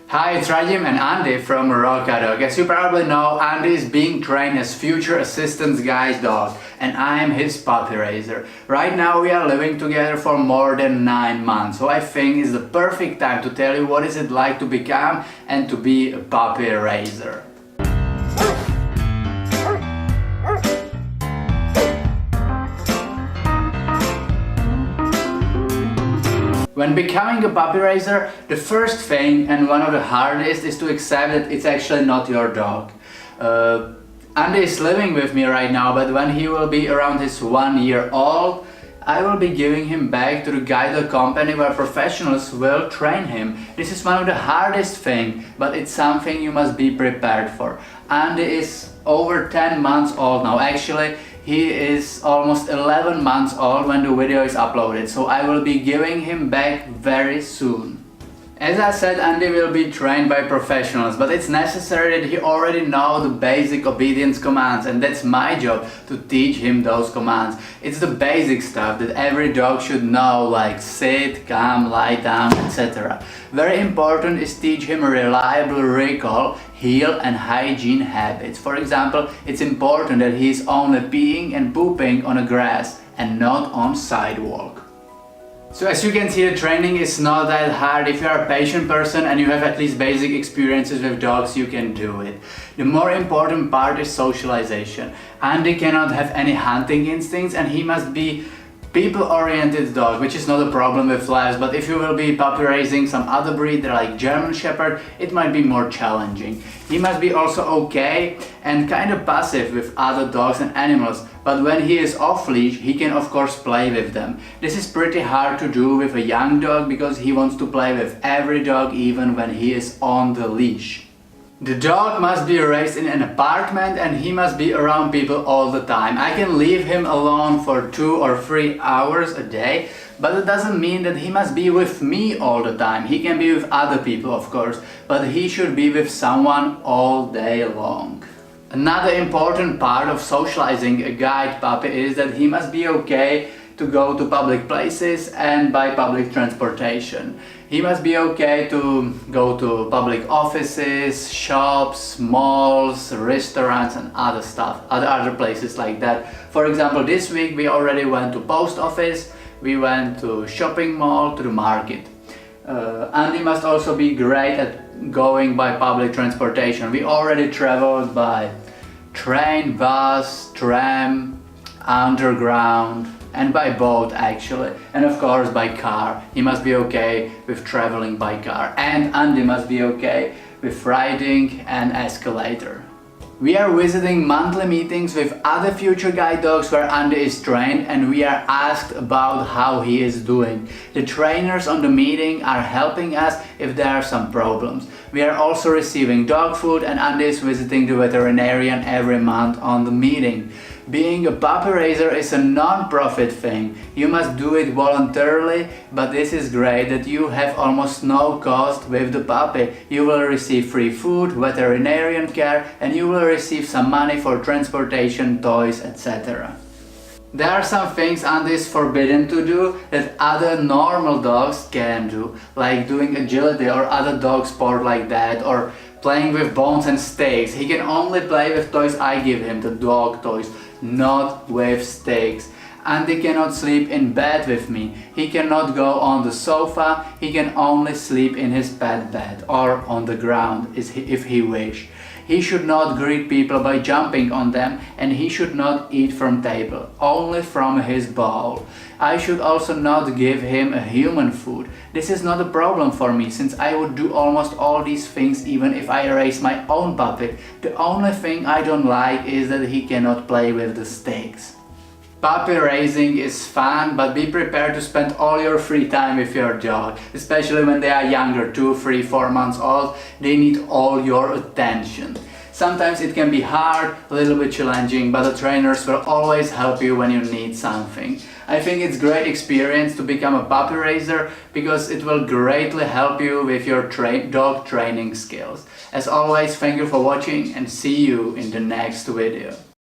Hi, it's Rajim and Andy from Rocadog. As you probably know, Andy is being trained as future assistant guide dog and I am his puppy raiser. Right now we are living together for more than 9 months, so I think it's the perfect time to tell you what is it like to become and to be a puppy raiser. When becoming a puppy raiser, the first thing and one of the hardest is to accept that it's actually not your dog. Andy is living with me right now, but when he will be around his 1 year old, I will be giving him back to the guide dog company where professionals will train him. This is one of the hardest things, but it's something you must be prepared for. Andy is over 10 months old now. Actually, he is almost 11 months old when the video is uploaded, so I will be giving him back very soon. As I said, Andy will be trained by professionals, but it's necessary that he already know the basic obedience commands, and that's my job to teach him those commands. It's the basic stuff that every dog should know, like sit, come, lie down, etc. Very important is teach him reliable recall, heel and hygiene habits. For example, it's important that he is only peeing and pooping on a grass and not on sidewalk. So as you can see, the training is not that hard. If you are a patient person and you have at least basic experiences with dogs, you can do it. The more important part is socialization. Andy cannot have any hunting instincts and he must be people-oriented dog, which is not a problem with labs, but if you will be puppy raising some other breed like German Shepherd, it might be more challenging. He must be also okay and kind of passive with other dogs and animals, but when he is off leash, he can of course play with them. This is pretty hard to do with a young dog because he wants to play with every dog even when he is on the leash. The dog must be raised in an apartment and he must be around people all the time. I can leave him alone for 2 or 3 hours a day, but it doesn't mean that he must be with me all the time. He can be with other people, of course, but he should be with someone all day long. Another important part of socializing a guide puppy is that he must be okay to go to public places and by public transportation. He must be okay to go to public offices, shops, malls, restaurants and other stuff, other places like that. For example, this week we already went to post office, we went to shopping mall, to the market. Andy must also be great at going by public transportation. We already traveled by train, bus, tram, underground, and by boat actually, and of course by car. He must be okay with traveling by car, and Andy must be okay with riding an escalator. We are visiting monthly meetings with other future guide dogs where Andy is trained and we are asked about how he is doing. The trainers on the meeting are helping us if there are some problems. We are also receiving dog food and Andy is visiting the veterinarian every month on the meeting. Being a puppy raiser is a non-profit thing. You must do it voluntarily, but this is great that you have almost no cost with the puppy. You will receive free food, veterinarian care, and you will receive some money for transportation, toys, etc. There are some things Andy is forbidden to do that other normal dogs can do, like doing agility or other dog sport like that, or playing with bones and stakes. He can only play with toys I give him, the dog toys, not with stakes. Andy cannot sleep in bed with me. He cannot go on the sofa. He can only sleep in his pet bed or on the ground if he wish. He should not greet people by jumping on them and he should not eat from table, only from his bowl. I should also not give him a human food. This is not a problem for me since I would do almost all these things even if I raise my own puppy. The only thing I don't like is that he cannot play with the stakes. Puppy raising is fun, but be prepared to spend all your free time with your dog, especially when they are younger, 2, 3, 4 months old. They need all your attention. Sometimes it can be hard, a little bit challenging, but the trainers will always help you when you need something. I think it's a great experience to become a puppy raiser because it will greatly help you with your dog training skills. As always, thank you for watching and see you in the next video.